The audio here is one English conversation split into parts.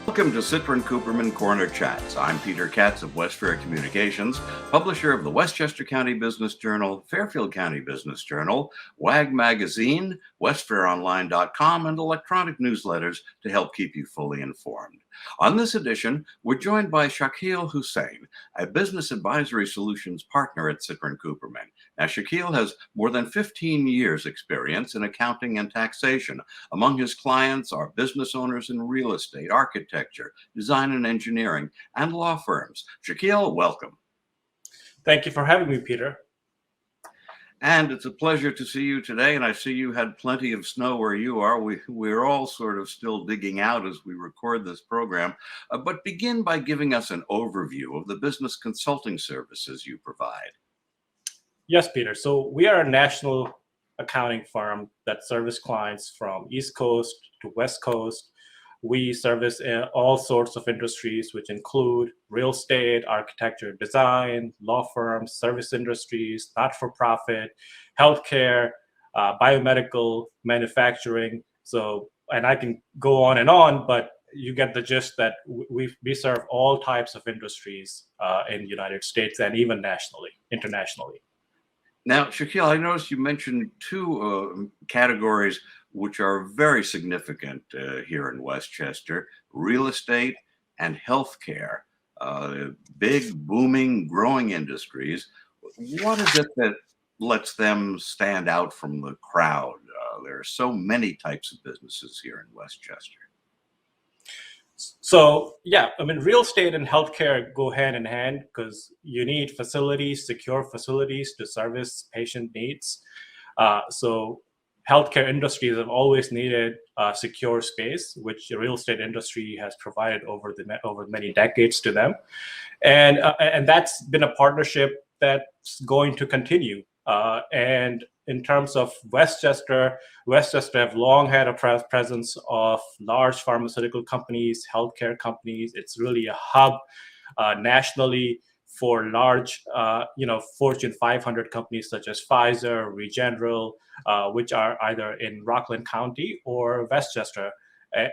Welcome to Citrin Cooperman Corner Chats. I'm Peter Katz of Westfair Communications, publisher of the Westchester County Business Journal, Fairfield County Business Journal, WAG Magazine, WestfairOnline.com, and electronic newsletters to help keep you fully informed. On this edition, we're joined by Shakeel Hussain, a business advisory solutions partner at Citrin Cooperman. Now, Shakeel has more than 15 years' experience in accounting and taxation. Among his clients are business owners in real estate, architecture, design and engineering, and law firms. Shakeel, welcome. Thank you for having me, Peter. And it's a pleasure to see you today. And I see you had plenty of snow where you are. We're all sort of still digging out as we record this program. But begin by giving us an overview of the business consulting services you provide. Yes, Peter. So we are a national accounting firm that service clients from East Coast to West Coast. We service all sorts of industries, which include real estate, architecture, design, law firms, service industries, not-for-profit, healthcare, biomedical, manufacturing. And I can go on, but you get the gist that we serve all types of industries in the United States and even internationally. Now, Shakeel, I noticed you mentioned two categories which are very significant here in Westchester: real estate and healthcare, big, booming, growing industries. What is it that lets them stand out from the crowd? There are so many types of businesses here in Westchester. So, yeah, I mean, real estate and healthcare go hand in hand because you need facilities, secure facilities to service patient needs. So healthcare industries have always needed secure space, which the real estate industry has provided over many decades to them. And that's been a partnership that's going to continue. And in terms of Westchester have long had a presence of large pharmaceutical companies, healthcare companies. It's really a hub nationally for large, Fortune 500 companies such as Pfizer, Regeneral, which are either in Rockland County or Westchester.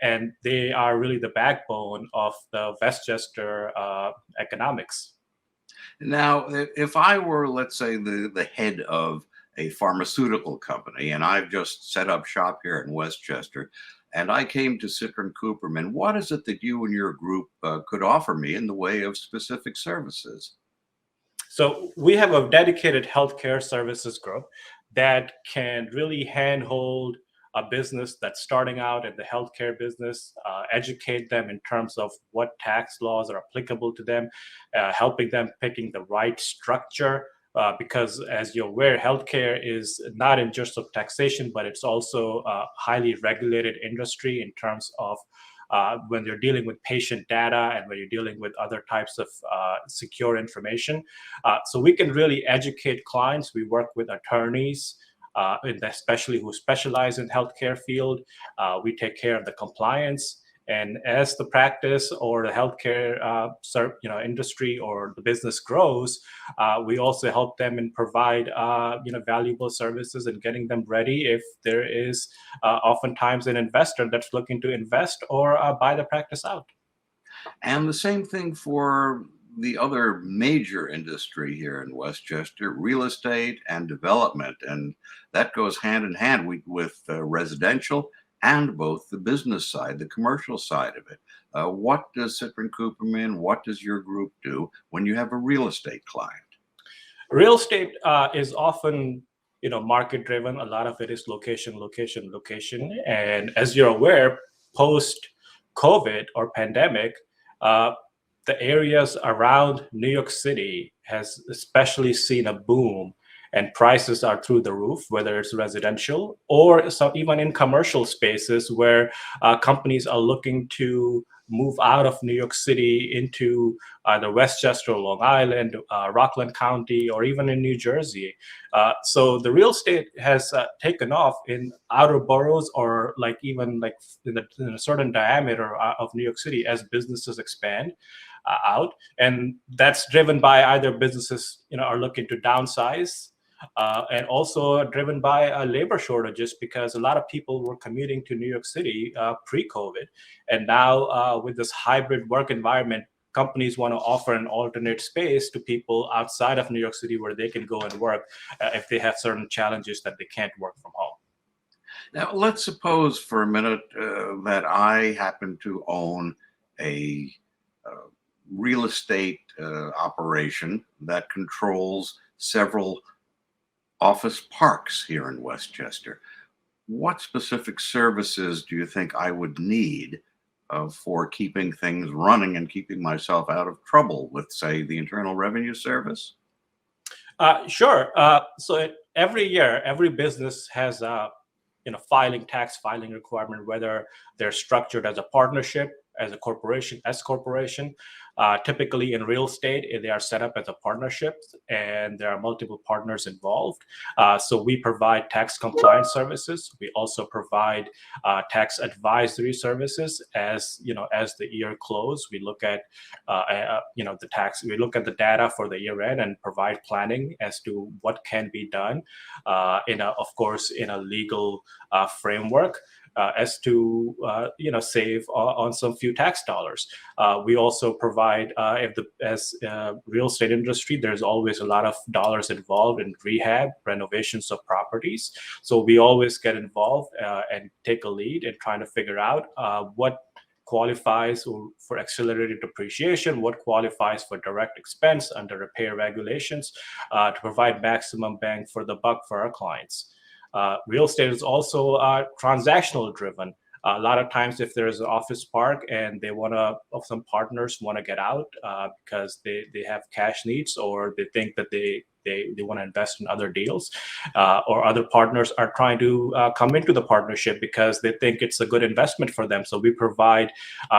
And they are really the backbone of the Westchester economics. Now, if I were, let's say, the head of a pharmaceutical company, and I've just set up shop here in Westchester, and I came to Citrin Cooperman, what is it that you and your group could offer me in the way of specific services? So we have a dedicated healthcare services group that can really handhold a business that's starting out in the healthcare business, educate them in terms of what tax laws are applicable to them, helping them picking the right structure. Because as you're aware, healthcare is not in just of taxation, but it's also a highly regulated industry in terms of when you're dealing with patient data and when you're dealing with other types of secure information. So we can really educate clients. We work with attorneys, especially who specialize in healthcare field. We take care of the compliance. And as the practice or the healthcare industry or the business grows, we also help them and provide valuable services and getting them ready if there is oftentimes an investor that's looking to invest or buy the practice out. And the same thing for the other major industry here in Westchester, real estate and development. And that goes hand in hand with residential and both the business side, the commercial side of it. What does Citrin Cooperman, what does your group do when you have a real estate client? Real estate is often, market driven. A lot of it is location. And as you're aware, post COVID or pandemic, the areas around New York City has especially seen a boom, and prices are through the roof, whether it's residential or even in commercial spaces where companies are looking to move out of New York City into either Westchester, Long Island, Rockland County, or even in New Jersey. So the real estate has taken off in outer boroughs or even in a certain diameter of New York City as businesses expand out. And that's driven by either businesses are looking to downsize and also driven by labor shortages because a lot of people were commuting to New York City pre-COVID. And now with this hybrid work environment, companies want to offer an alternate space to people outside of New York City where they can go and work if they have certain challenges that they can't work from home. Now, let's suppose for a minute that I happen to own a real estate operation that controls several office parks here in Westchester. What specific services do you think I would need for keeping things running and keeping myself out of trouble with, say, the Internal Revenue Service? Sure. So every year, every business has a tax filing requirement, whether they're structured as a partnership, as a corporation, S corporation. Typically in real estate, they are set up as a partnership and there are multiple partners involved. So we provide tax compliance services. We also provide tax advisory services as the year close. We look at we look at the data for the year end and provide planning as to what can be done in a legal framework. As to save on some few tax dollars. We also provide as real estate industry, there's always a lot of dollars involved in rehab, renovations of properties. So we always get involved and take a lead in trying to figure out what qualifies for accelerated depreciation, what qualifies for direct expense under repair regulations to provide maximum bang for the buck for our clients. Real estate is also transactional driven. A lot of times if there's an office park and some partners want to get out because they have cash needs or they think that they want to invest in other deals or other partners are trying to come into the partnership because they think it's a good investment for them. So we provide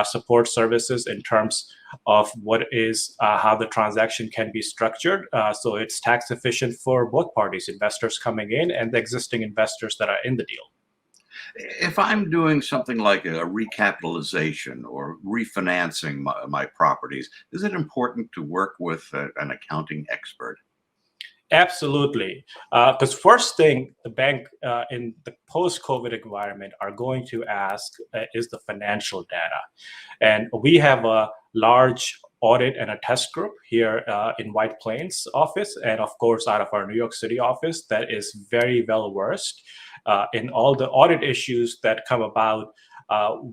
support services in terms of how the transaction can be structured. So it's tax efficient for both parties, investors coming in and the existing investors that are in the deal. If I'm doing something like a recapitalization or refinancing my properties, is it important to work with an accounting expert? Absolutely. Because first thing the bank in the post-COVID environment are going to ask is the financial data. And we have a large audit and a test group here in White Plains office, and of course out of our New York City office that is very well versed in all the audit issues that come about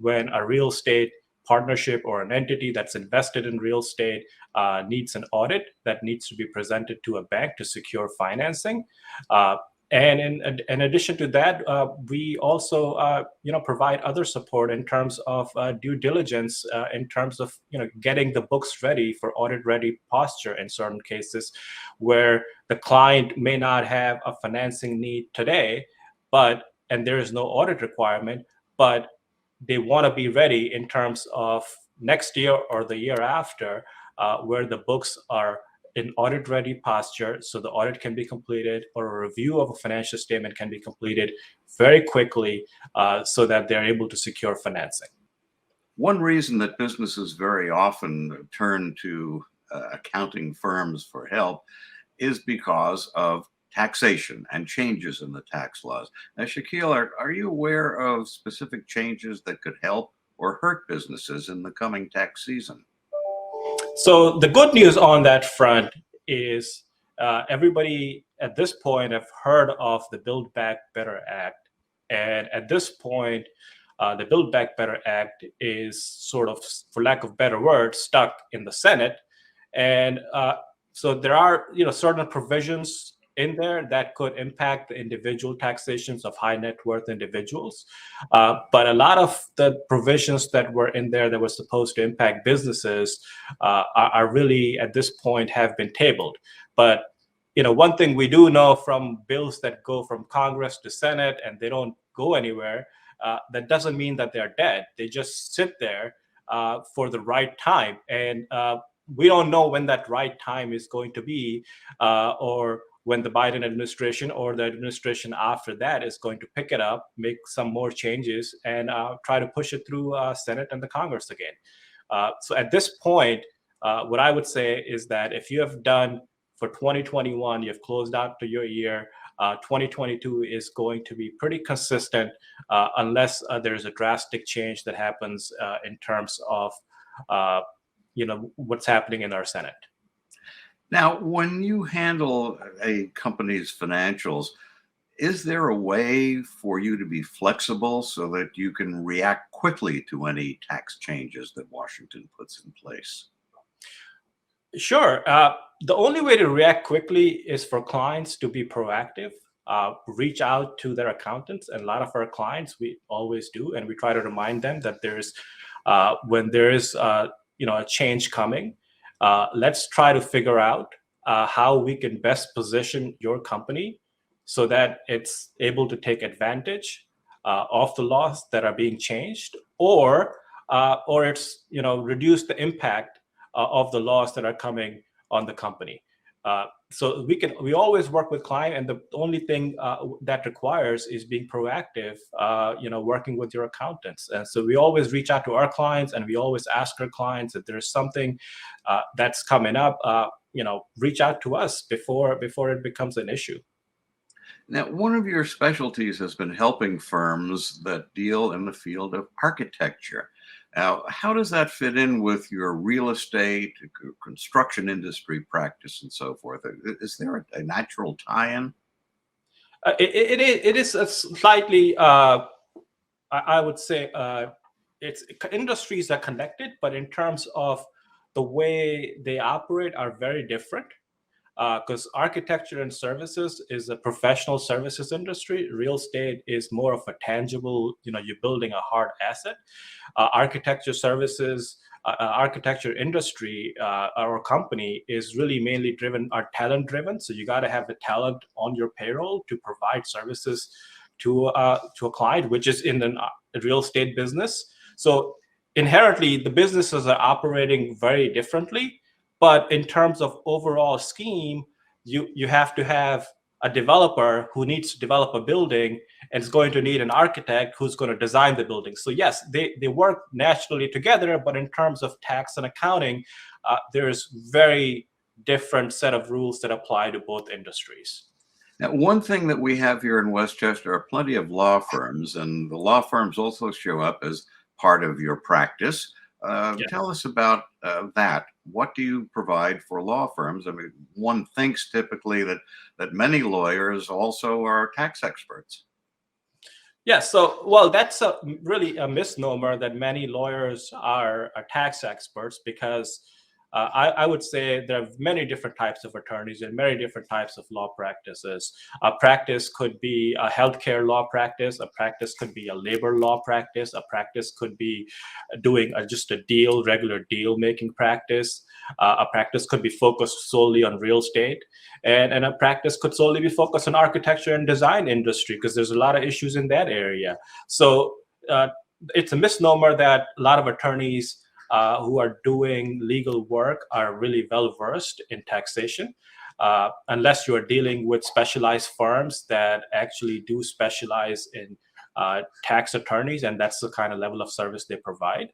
when a real estate partnership or an entity that's invested in real estate needs an audit that needs to be presented to a bank to secure financing. And in addition to that, we also provide other support in terms of due diligence, in terms of getting the books ready for audit ready posture in certain cases where the client may not have a financing need today, and there is no audit requirement, but they want to be ready in terms of next year or the year after, where the books are in audit ready posture, so the audit can be completed or a review of a financial statement can be completed very quickly so that they're able to secure financing. One reason that businesses very often turn to accounting firms for help is because of taxation and changes in the tax laws. Now, Shakeel, are you aware of specific changes that could help or hurt businesses in the coming tax season? So the good news on that front is everybody at this point have heard of the Build Back Better Act. And at this point, the Build Back Better Act is sort of, for lack of better words, stuck in the Senate. And so there are certain provisions in there that could impact the individual taxations of high net worth individuals. But a lot of the provisions that were in there that were supposed to impact businesses are really at this point have been tabled. But one thing we do know from bills that go from Congress to Senate and they don't go anywhere, that doesn't mean that they're dead. They just sit there for the right time. And we don't know when that right time is going to be, or when the Biden administration or the administration after that is going to pick it up, make some more changes, and try to push it through Senate and the Congress again. So at this point, what I would say is that if you have done for 2021, you've closed out to your year. 2022 is going to be pretty consistent unless there's a drastic change that happens in terms of what's happening in our Senate. Now, when you handle a company's financials, is there a way for you to be flexible so that you can react quickly to any tax changes that Washington puts in place? Sure. The only way to react quickly is for clients to be proactive, reach out to their accountants. And a lot of our clients, we always do, and we try to remind them that when there is a change coming, let's try to figure out how we can best position your company so that it's able to take advantage of the laws that are being changed, or it's reduce the impact of the laws that are coming on the company. So we always work with client, and the only thing that requires is being proactive, working with your accountants. And so we always reach out to our clients, and we always ask our clients if there's something that's coming up, reach out to us before it becomes an issue. Now, one of your specialties has been helping firms that deal in the field of architecture. Now, how does that fit in with your real estate, construction industry practice, and so forth? Is there a natural tie-in? It is a slightly, I would say, it's industries are connected, but in terms of the way they operate are very different. Because architecture and services is a professional services industry. Real estate is more of a tangible, you're building a hard asset. Architecture services, architecture industry, our company is really mainly talent driven. So you got to have the talent on your payroll to provide services to a client, which is in the real estate business. So inherently, the businesses are operating very differently. But in terms of overall scheme, you have to have a developer who needs to develop a building and is going to need an architect who's going to design the building. So yes, they work naturally together, but in terms of tax and accounting, there's very different set of rules that apply to both industries. Now, one thing that we have here in Westchester are plenty of law firms, and the law firms also show up as part of your practice. Tell us about that. What do you provide for law firms? I mean, one thinks typically that many lawyers also are tax experts. Yeah, so that's really a misnomer that many lawyers are tax experts, because I would say there are many different types of attorneys and many different types of law practices. A practice could be a healthcare law practice. A practice could be a labor law practice. A practice could be doing just a regular deal making practice. A practice could be focused solely on real estate. And a practice could solely be focused on architecture and design industry, because there's a lot of issues in that area. So it's a misnomer that a lot of attorneys who are doing legal work are really well versed in taxation, unless you are dealing with specialized firms that actually do specialize in tax attorneys, and that's the kind of level of service they provide.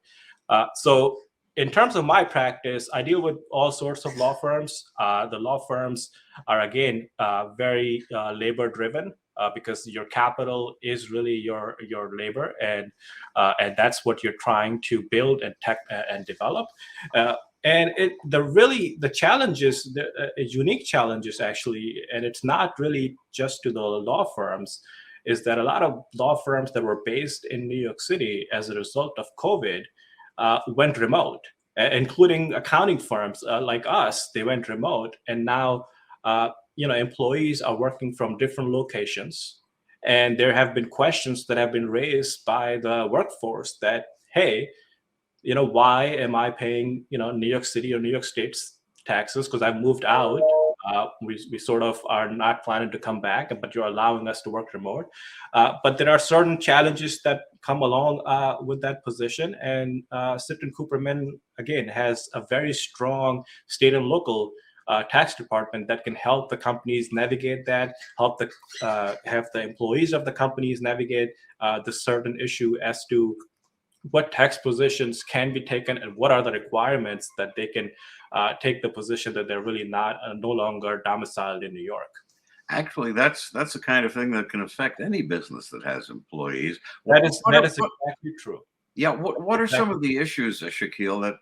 So in terms of my practice, I deal with all sorts of law firms. The law firms are, again, very labor driven, because your capital is really your labor, and that's what you're trying to build and develop. And the challenges, the unique challenges actually, and it's not really just to the law firms, is that a lot of law firms that were based in New York City as a result of COVID went remote, including accounting firms like us. They went remote, and now employees are working from different locations, and there have been questions that have been raised by the workforce that, hey, why am I paying New York City or New York State's taxes, because I've moved out. We sort of are not planning to come back, but you're allowing us to work remote. But there are certain challenges that come along with that position. And Citrin Cooperman, again, has a very strong state and local tax department that can help the companies navigate that, help have the employees of the companies navigate the certain issue as to what tax positions can be taken and what are the requirements that they can take the position that they're really not no longer domiciled in New York. Actually, that's the kind of thing that can affect any business that has employees. That is What that are, is exactly true. yeah, what are some Exactly. of the issues, Shaquille,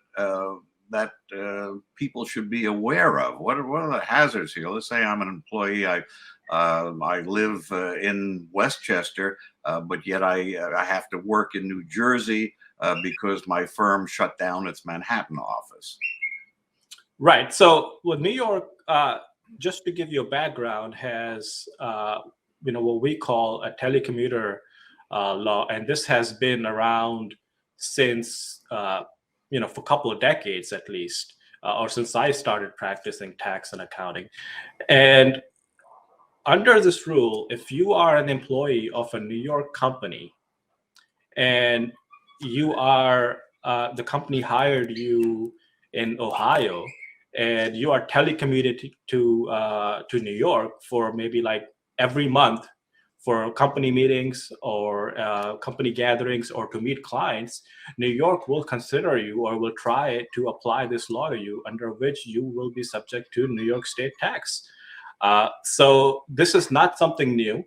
that people should be aware of? What are the hazards here? Let's say I'm an employee. I live in Westchester, but yet I have to work in New Jersey because my firm shut down its Manhattan office. Right. So, well, New York, just to give you a background, has what we call a telecommuter law, and this has been around since for a couple of decades at least, or since I started practicing tax and accounting. And under this rule, if you are an employee of a New York company and you are the company hired you in Ohio, and you are telecommuted to New York for maybe like every month for company meetings or company gatherings or to meet clients, New York will consider you or will try to apply this law to you, under which you will be subject to New York state tax. So this is not something new.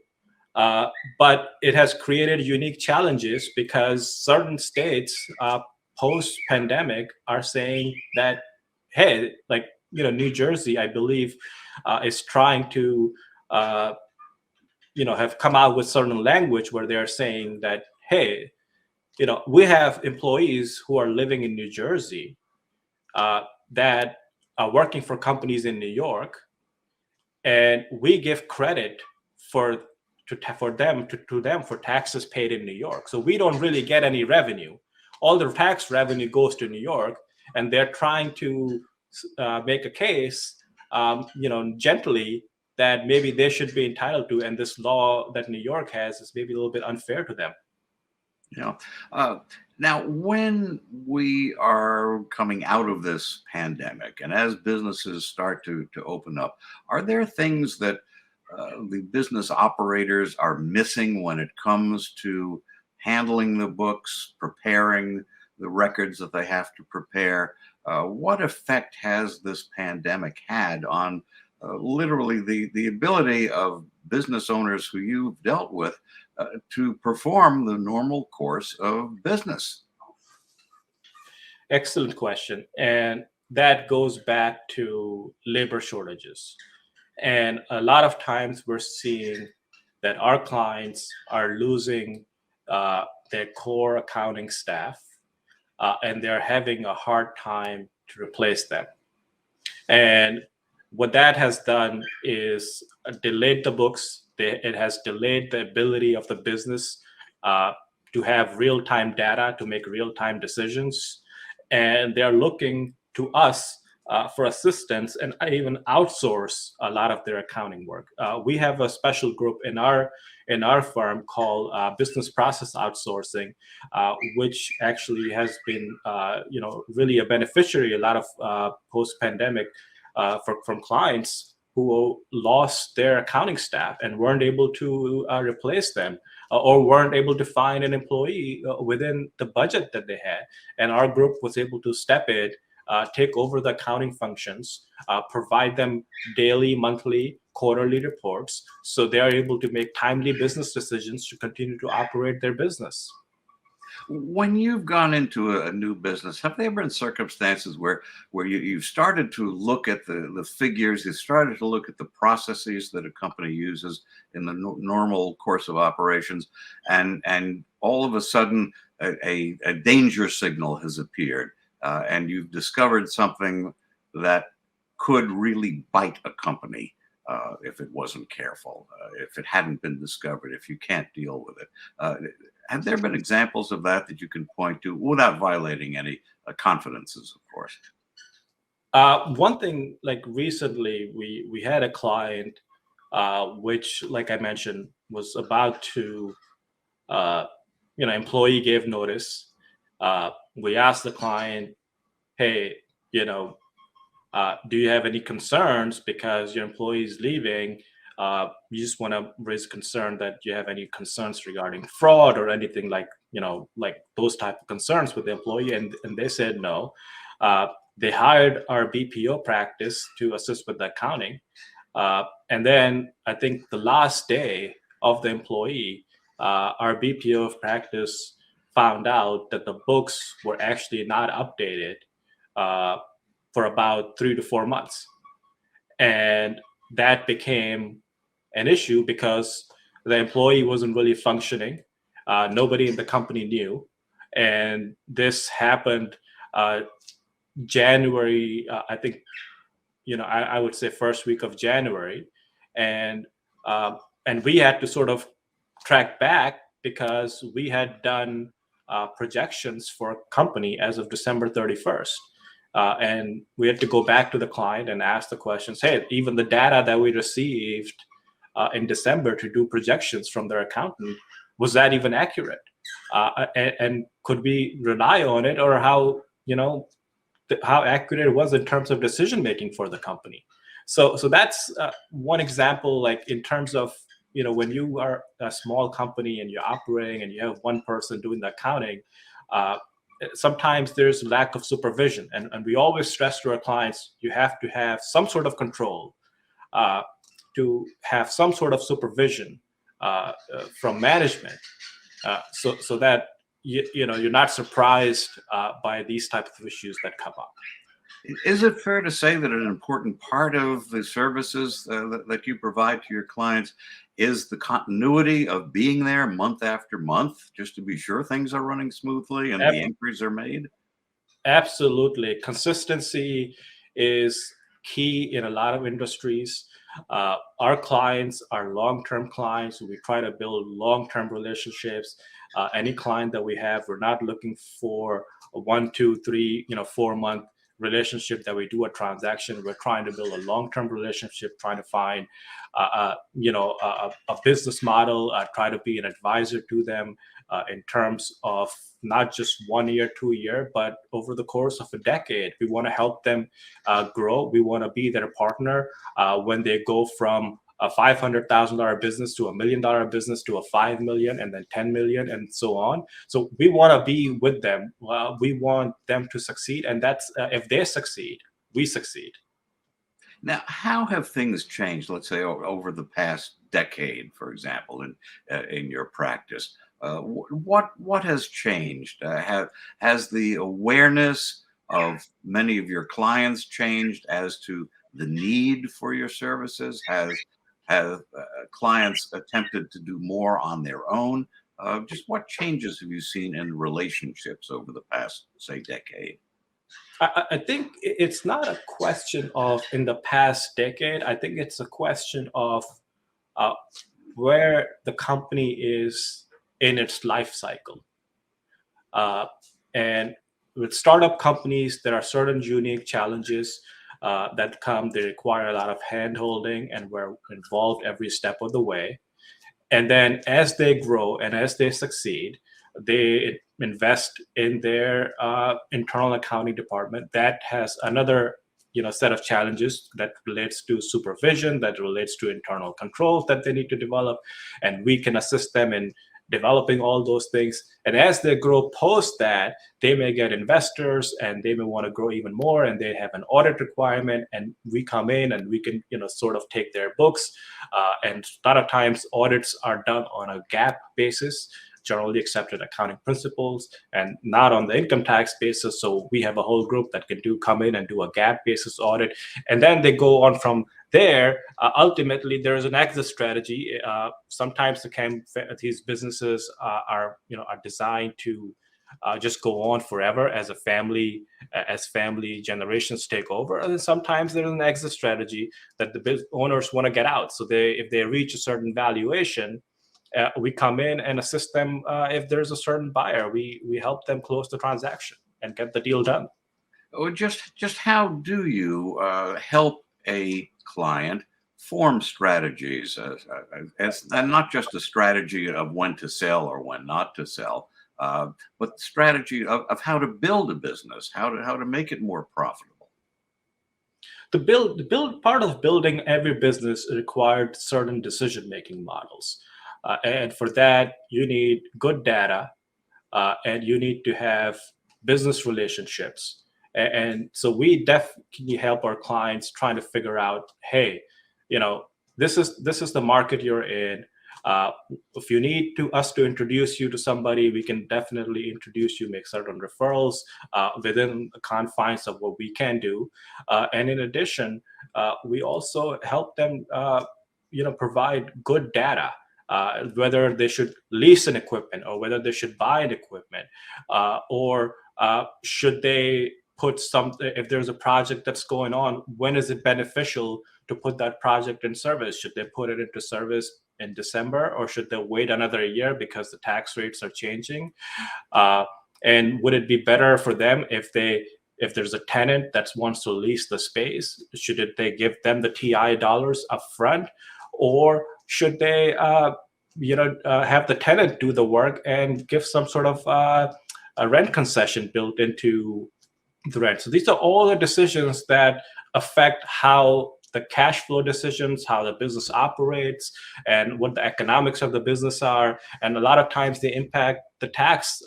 Uh, but it has created unique challenges because certain states post-pandemic are saying that, hey, like New Jersey, I believe, is trying to have come out with certain language where they're saying that, hey, we have employees who are living in New Jersey that are working for companies in New York, and we give credit for them for taxes paid in New York. So we don't really get any revenue. All the tax revenue goes to New York, and they're trying to make a case, gently, that maybe they should be entitled to, and this law that New York has is maybe a little bit unfair to them. Yeah. Now, when we are coming out of this pandemic and as businesses start to open up, are there things that the business operators are missing when it comes to handling the books, preparing the records that they have to prepare? What effect has this pandemic had on literally the ability of business owners who you've dealt with to perform the normal course of business? Excellent question. And that goes back to labor shortages. And a lot of times we're seeing that our clients are losing their core accounting staff, and they're having a hard time to replace them. And what that has done is delayed the books. It has delayed the ability of the business uh, to have real-time data to make real-time decisions. And they're looking to us for assistance and even outsource a lot of their accounting work. We have a special group in our firm called Business Process Outsourcing, which actually has been really a beneficiary a lot of post-pandemic from clients who lost their accounting staff and weren't able to replace them, or weren't able to find an employee within the budget that they had. And our group was able to step in, take over the accounting functions, provide them daily, monthly, quarterly reports, so they are able to make timely business decisions to continue to operate their business. When you've gone into a new business, have there been circumstances where you've started to look at the figures, you've started to look at the processes that a company uses in the normal course of operations, and all of a sudden a danger signal has appeared, and you've discovered something that could really bite a company if it wasn't careful, if it hadn't been discovered, if you can't deal with it. Have there been examples of that you can point to without violating any confidences, of course? One thing, like recently, we had a client which, like I mentioned, was about to, employee gave notice. We asked the client, hey, do you have any concerns because your employee is leaving? you just want to raise concern that you have any concerns regarding fraud or anything like those type of concerns with the employee, and they said no. They hired our BPO practice to assist with the accounting, and then I think the last day of the employee, our BPO practice found out that the books were actually not updated uh, for about 3 to 4 months. And that became an issue because the employee wasn't really functioning. Nobody in the company knew. And this happened uh, January, I think, I would say first week of January. And and we had to sort of track back because we had done projections for a company as of December 31st. And we had to go back to the client and ask the questions, hey, even the data that we received in December to do projections from their accountant, was that even accurate? And could we rely on it, or how accurate it was in terms of decision making for the company? So that's one example, like in terms of, when you are a small company and you're operating and you have one person doing the accounting, sometimes there's lack of supervision. And we always stress to our clients, you have to have some sort of control, to have some sort of supervision from management, so that you're not surprised by these types of issues that come up. Is it fair to say that an important part of the services that you provide to your clients is the continuity of being there month after month, just to be sure things are running smoothly and the entries are made? Absolutely. Consistency is key in a lot of industries. Our clients are long-term clients. We try to build long-term relationships. Any client that we have, we're not looking for a 1, 2, 3, 4-month relationship that we do a transaction. We're trying to build a long-term relationship, trying to find a business model, try to be an advisor to them in terms of not just 1 year, 2 year, but over the course of a decade. We want to help them grow. We want to be their partner when they go from a $500,000 business to $1 million business to a 5 million and then 10 million and so on. So we want to be with them. We want them to succeed. And that's if they succeed, we succeed. Now, how have things changed, let's say, over the past decade, for example, in your practice? What has changed? Has the awareness of many of your clients changed as to the need for your services? Have clients attempted to do more on their own? Just what changes have you seen in relationships over the past, say, decade? I think it's not a question of in the past decade. I think it's a question of uh, where the company is in its life cycle. And with startup companies, there are certain unique challenges that come. They require a lot of hand holding, and we're involved every step of the way. And then as they grow and as they succeed, they invest in their internal accounting department. That has another set of challenges that relates to supervision, that relates to internal controls that they need to develop, and we can assist them in developing all those things. And as they grow post that, they may get investors and they may want to grow even more, and they have an audit requirement, and we come in and we can sort of take their books, and a lot of times audits are done on a GAAP basis, generally accepted accounting principles, and not on the income tax basis. So we have a whole group that can come in and do a GAAP basis audit, and then they go on from there. Ultimately, there is an exit strategy. Sometimes these businesses are designed to just go on forever as a family, as family generations take over. And then sometimes there's an exit strategy that the owners want to get out. So if they reach a certain valuation, we come in and assist them. If there's a certain buyer, we help them close the transaction and get the deal done. Or just how do you help a client form strategies, and not just a strategy of when to sell or when not to sell, but strategy of how to build a business, how to make it more profitable? The build part of building every business required certain decision-making models. And for that, you need good data, and you need to have business relationships. And so we definitely help our clients trying to figure out, hey, you know, this is the market you're in. Uh, if you need us to introduce you to somebody, we can definitely introduce you, make certain referrals within the confines of what we can do. And in addition, we also help them, provide good data. Whether they should lease an equipment or whether they should buy an equipment, or should they put something, if there's a project that's going on, when is it beneficial to put that project in service? Should they put it into service in December, or should they wait another year because the tax rates are changing? Uh, and would it be better for them if there's a tenant that wants to lease the space, they give them the TI dollars up front, or should they have the tenant do the work and give some sort of a rent concession built into the rent? So these are all the decisions that affect how the cash flow decisions, how the business operates, and what the economics of the business are. And a lot of times they impact the tax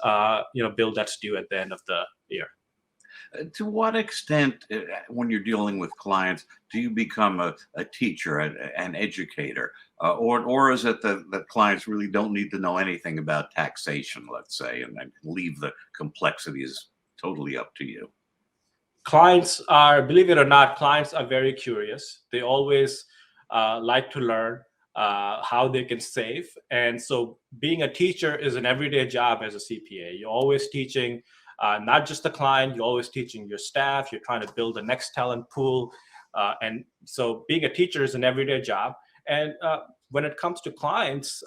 bill that's due at the end of the year. To what extent, when you're dealing with clients, do you become a teacher, an educator, or is it that clients really don't need to know anything about taxation, let's say, and leave the complexities totally up to you? Believe it or not, clients are very curious. They always like to learn how they can save. And so being a teacher is an everyday job as a CPA. You're always teaching not just the client, you're always teaching your staff, you're trying to build the next talent pool. And so being a teacher is an everyday job. And when it comes to clients,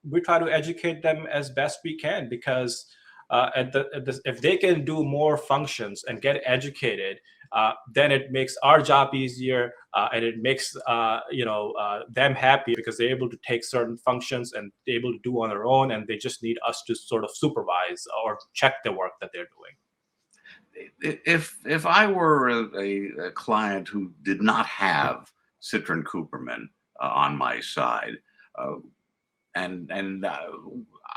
we try to educate them as best we can, because if they can do more functions and get educated, then it makes our job easier, and it makes them happy, because they're able to take certain functions and they're able to do on their own, and they just need us to sort of supervise or check the work that they're doing. If I were a client who did not have Citrin Cooperman on my side, and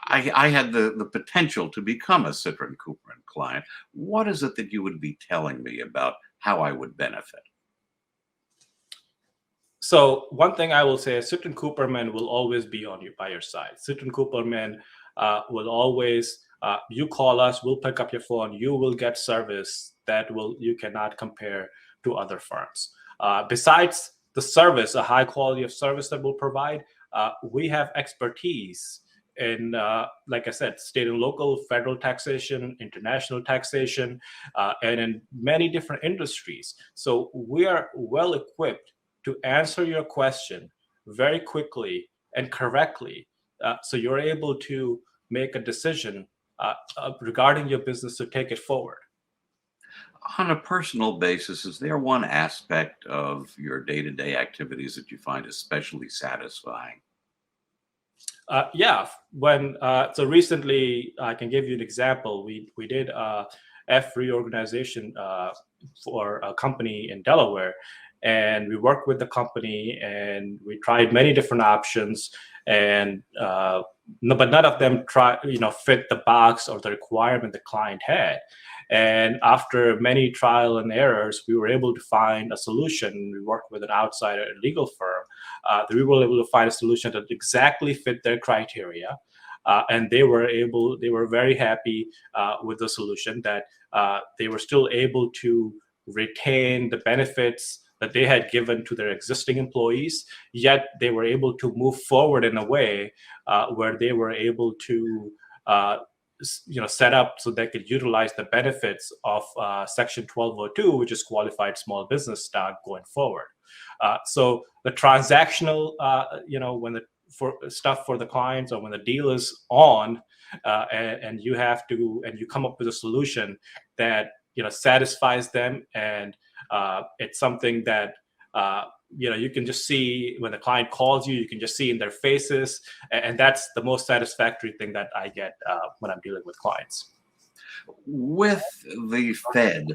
I had the potential to become a Citrin Cooperman client, what is it that you would be telling me about how I would benefit? So one thing I will say is Citrin Cooperman will always be by your side. Citrin Cooperman will always, you call us, we'll pick up your phone, you will get service that you cannot compare to other firms. Besides the service, a high quality of service that we'll provide, we have expertise in, like I said, state and local, federal taxation, international taxation, and in many different industries. So we are well equipped to answer your question very quickly and correctly, so you're able to make a decision regarding your business to take it forward. On a personal basis, is there one aspect of your day-to-day activities that you find especially satisfying? Yeah, so recently, I can give you an example. We did a F reorganization for a company in Delaware, and we worked with the company and we tried many different options, and but none of them fit the box or the requirement the client had. And after many trial and errors, we were able to find a solution. We worked with an outside legal firm. We were able to find a solution that exactly fit their criteria. And they were very happy with the solution, that they were still able to retain the benefits that they had given to their existing employees, yet they were able to move forward in a way where they were able to set up so they could utilize the benefits of Section 1202, which is qualified small business stock, going forward. So the transactional, for stuff for the clients, or when the deal is on, and you come up with a solution that satisfies them, and it's something that you can just see when the client calls you can just see in their faces, and that's the most satisfactory thing that I get when I'm dealing with clients. With the Fed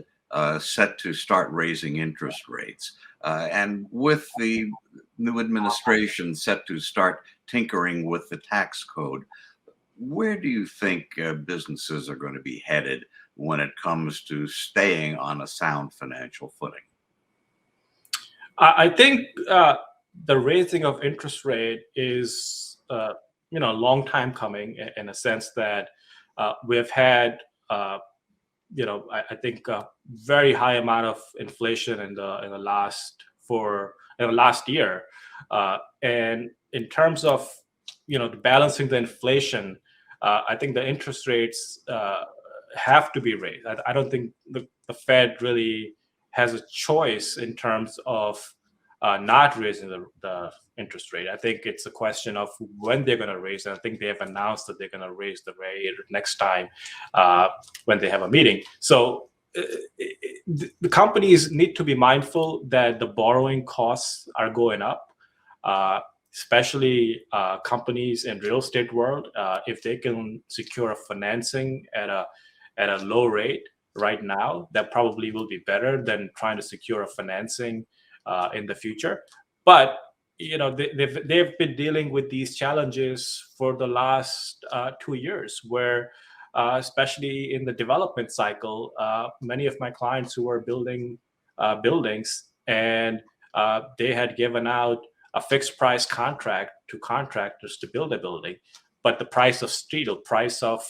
set to start raising interest rates. And with the new administration set to start tinkering with the tax code, where do you think businesses are going to be headed when it comes to staying on a sound financial footing? I think the raising of interest rate is a long time coming in a sense that we've had I think a very high amount of inflation in the last year, and in terms of balancing the inflation, I think the interest rates have to be raised. I don't think the Fed really has a choice in terms of not raising the interest rate. I think it's a question of when they're going to raise it. I think they have announced that they're going to raise the rate next time when they have a meeting. So the companies need to be mindful that the borrowing costs are going up, especially companies in real estate world. If they can secure a financing at a low rate right now, that probably will be better than trying to secure a financing in the future. But they've been dealing with these challenges for the last 2 years, where especially in the development cycle, many of my clients who were building buildings, and they had given out a fixed price contract to contractors to build a building, but the price of steel, price of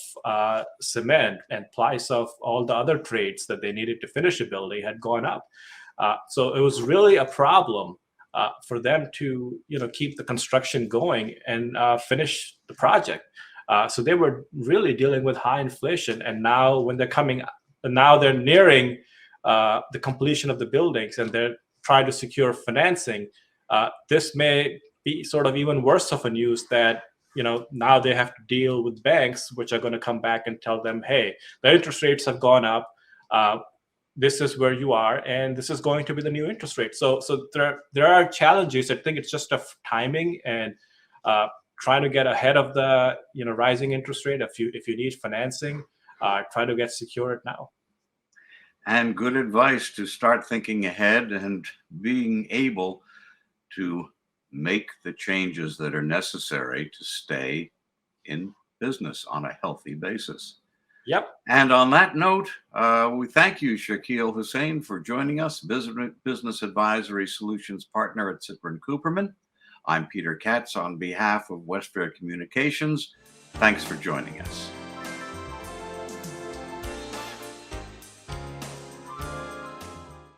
cement, and price of all the other trades that they needed to finish a building had gone up. So it was really a problem for them to keep the construction going and finish the project. So they were really dealing with high inflation, and now when they're nearing the completion of the buildings and they're trying to secure financing, this may be sort of even worse of a news that now they have to deal with banks, which are going to come back and tell them, hey, the interest rates have gone up. This is where you are, and this is going to be the new interest rate. So there are challenges. I think it's just a timing and trying to get ahead of the rising interest rate. If you need financing, try to get secured now. And good advice to start thinking ahead and being able to make the changes that are necessary to stay in business on a healthy basis. Yep. And on that note, we thank you, Shakeel Hussain, for joining us, Business Advisory Solutions Partner at Citrin Cooperman. I'm Peter Katz on behalf of West Fair Communications. Thanks for joining us.